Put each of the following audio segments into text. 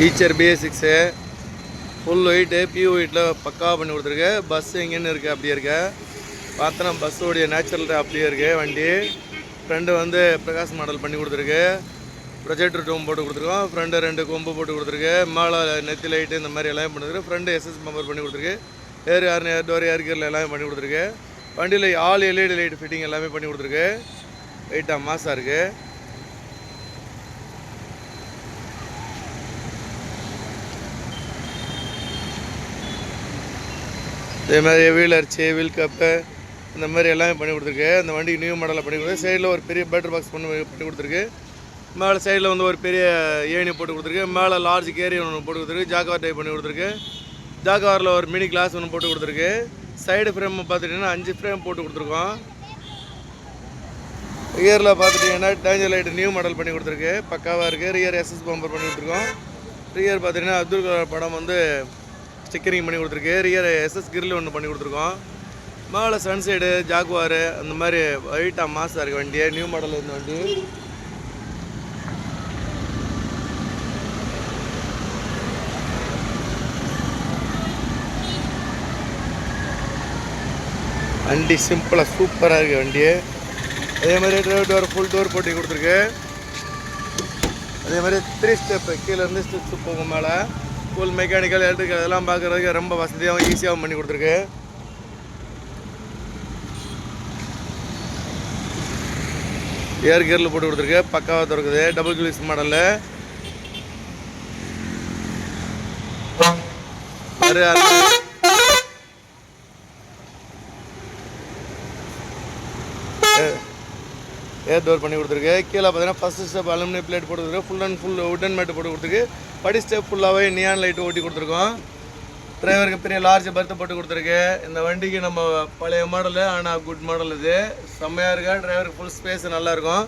Eicher BS6 full white பியூ ஒயிட்டில் பக்காவாக பண்ணி கொடுத்துருக்கு. பஸ் எங்கேன்னு இருக்குது அப்படியே இருக்க பார்த்தோன்னா பஸ்ஸோடைய நேச்சுரல் அப்படியே இருக்குது வண்டி. ஃப்ரெண்டு வந்து பிரகாஷ் மாடல் பண்ணி கொடுத்துருக்கு. ப்ரொஜெக்டர் டூம் போட்டு கொடுத்துருக்கோம். ஃப்ரெண்டு 2 கொம்பு போட்டு கொடுத்துருக்கு. மேலே நெத்தி லைட்டு இந்த மாதிரி எல்லாமே பண்ணிருக்கு. ஃப்ரெண்டு SS பம்பர் பண்ணி கொடுத்துருக்கு. ஏர் டோர் ஏர் கியரில் எல்லாமே பண்ணி கொடுத்துருக்கு. வண்டியில் ஆல் LED லைட் ஃபிட்டிங் எல்லாமே பண்ணி கொடுத்துருக்கு. வெயிட்டாக மாசாக இருக்குது. இதே மாதிரி வீல் அரிச்சி வீல் கப்பு இந்த மாதிரி எல்லாமே பண்ணி கொடுத்துருக்கு. அந்த வண்டிக்கு நியூ மாடலில் பண்ணி கொடுத்துருக்கு. சைடில் ஒரு பெரிய பேட்டர் பாக்ஸ் பண்ணி கொடுத்துருக்கு. மேலே சைடில் வந்து ஒரு பெரிய ஏணி போட்டு கொடுத்துருக்கு. மேலே லார்ஜ் கேரி ஒன்று போட்டு கொடுத்துருக்கு. ஜாக்வார் டைப் பண்ணி கொடுத்துருக்கு. ஜாக்வாரில் ஒரு மினி கிளாஸ் ஒன்று போட்டு கொடுத்துருக்கு. சைடு ஃப்ரேம் பார்த்துட்டிங்கன்னா 5 ஃப்ரேம் போட்டு கொடுத்துருக்கோம். ரியரில் பார்த்துட்டிங்கன்னா டேஞ்சர் லைட் நியூ மாடல் பண்ணி கொடுத்துருக்கு. பக்காவாக இருக்குது. ரியர் SS பம்பர் பண்ணி கொடுத்துருக்கோம். ரியர் பார்த்துட்டிங்கன்னா அப்துல் கலாம் படம் வந்து ஸ்டிக்கரிங் பண்ணி கொடுத்துருக்கு. ரியர் SS கிரில் ஒன்று பண்ணி கொடுத்துருக்கோம். மேலே சன்சைடு ஜாக்வாரு அந்த மாதிரி ஒயிட்டாக மாசாக இருக்குது வண்டியை. நியூ மாடல் இந்த வண்டி. வண்டி சிம்பிளாக சூப்பராக இருக்குது வண்டி. அதே மாதிரி டிரைவர் டோர் ஃபுல் டோர் போட்டு கொடுத்துருக்கு. அதே மாதிரி 3 ஸ்டெப்பு கீழேருந்து ஸ்டெப்ஸ் போகும். மேலே ஃபுல் மெக்கானிக்கல் எலக்ட்ரிக்கல் அதெல்லாம் பார்க்குறதுக்கு ரொம்ப வசதியாகவும் ஈஸியாகவும் பண்ணி கொடுத்துருக்கு. ஏர் கியரில் போட்டு கொடுத்துருக்கு. பக்காவாக திறக்குது. டபுள் கிளிஸ் மாடலில் ஏர் டோர் பண்ணி கொடுத்துருக்கு. கீழே பார்த்தீங்கன்னா ஃபஸ்ட்டு ஸ்டெப் அலுமினியம் பிளேட் போட்டு கொடுத்துருக்கு. ஃபுல் அண்ட் ஃபுல் உட்டன் மேட்டு போட்டு கொடுத்துருக்கு. படி ஸ்டெப் ஃபுல்லாகவே நியான் லைட்டு ஓட்டி கொடுத்துருக்கோம். டிரைவருக்கு பெரிய லார்ஜ் பர்த்து போட்டு கொடுத்துருக்கு. இந்த வண்டிக்கு நம்ம பழைய மாடலு ஆனால் குட் மாடல் இது செம்மையாக இருக்கா. டிரைவருக்கு ஃபுல் ஸ்பேஸ் நல்லாயிருக்கும்.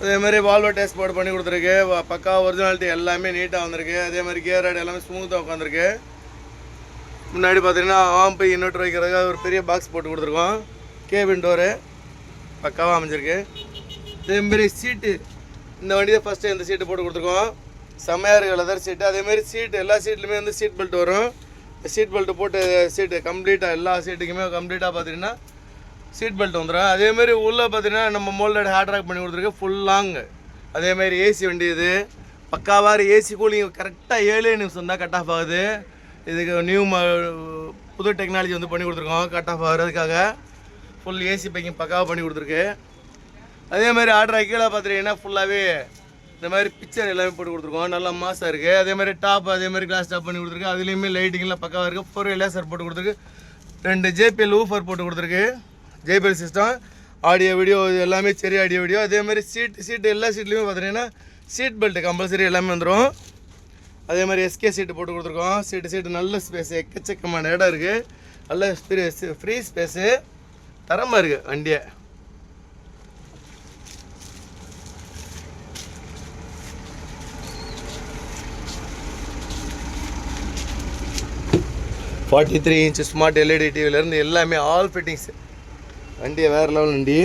அதேமாதிரி வால்வோ டேஸ்ட் போர்டு பண்ணி கொடுத்துருக்கு. பக்கா ஒரிஜினாலிட்டி எல்லாமே நீட்டாக வந்திருக்கு. அதே மாதிரி கியர் ராடு எல்லாமே ஸ்மூத்தாக உட்காந்துருக்கு. முன்னாடி பார்த்தீங்கன்னா ஆம்பு இன்வெர்டர் வைக்கிறதுக்காக ஒரு பெரிய பாக்ஸ் போட்டு கொடுத்துருக்கோம். கேபின் டோரு பக்காவாக அமைஞ்சிருக்கு. அதேமாரி சீட்டு இந்த வண்டியை ஃபஸ்ட்டு இந்த சீட்டு போட்டு கொடுத்துருக்கோம். செம்மையாக இருக்குது லெதர் சீட்டு. அதேமாதிரி சீட்டு எல்லா சீட்லையுமே வந்து சீட் பெல்ட் வரும். சீட் பெல்ட்டு போட்டு சீட்டு கம்ப்ளீட்டாக எல்லா சீட்டுக்குமே கம்ப்ளீட்டாக பார்த்தீங்கன்னா சீட் பெல்ட் வந்துடும். அதேமாரி உள்ளே பார்த்தீங்கன்னா நம்ம மோல்டட் ஹேண்ட் ராக் பண்ணி கொடுத்துருக்கு ஃபுல் லாங். அதேமாதிரி ஏசி வண்டி இது பக்காவாக ஏசி கூலிங் கரெக்டாக 7 நிமிஷம் தான் கட் ஆஃப் ஆகுது. இதுக்கு நியூ புது டெக்னாலஜி வந்து பண்ணி கொடுத்துருக்கோம் கட் ஆஃப் ஆகிறதுக்காக. ஃபுல் ஏசி பேக்கிங் பக்காவாக பண்ணி கொடுத்துருக்கு. அதேமாதிரி ஆர்டர் கீழே பார்த்துட்டிங்கன்னா ஃபுல்லாகவே இந்த மாதிரி பிக்சர் எல்லாமே போட்டு கொடுத்துருக்கோம். நல்லா மாசாக இருக்குது. அதேமாதிரி டாப் அதேமாதிரி கிளாஸ் டாப் பண்ணி கொடுத்துருக்கு. அதுலேயுமே லைட்டிங்லாம் பக்காவாக இருக்குது. 4 லேசர் போட்டு கொடுத்துருக்கு. 2 JBL ஊஃபர் போட்டு கொடுத்துருக்கு. JBL சிஸ்டம் ஆடியோ வீடியோ எல்லாமே சரி ஆடியோ வீடியோ. அதேமாதிரி சீட்டு எல்லா சீட்லேயுமே பார்த்துட்டிங்கன்னா சீட் பெல்ட்டு கம்பல்சரி எல்லாமே வந்துடும். அதேமாதிரி SK சீட்டு போட்டு கொடுத்துருக்கோம். சீட்டு நல்ல ஸ்பேஸு எக்கச்சக்கமான இடம் இருக்குது. நல்ல ஃப்ரீ ஸ்பேஸு தரமாக இருக்குது வண்டியை. $43 இன்ச் ஸ்மார்ட் LED டிவிலேருந்து எல்லாமே ஆல் ஃபிட்டிங்ஸ். வண்டியை வேறு லெவல் வண்டி.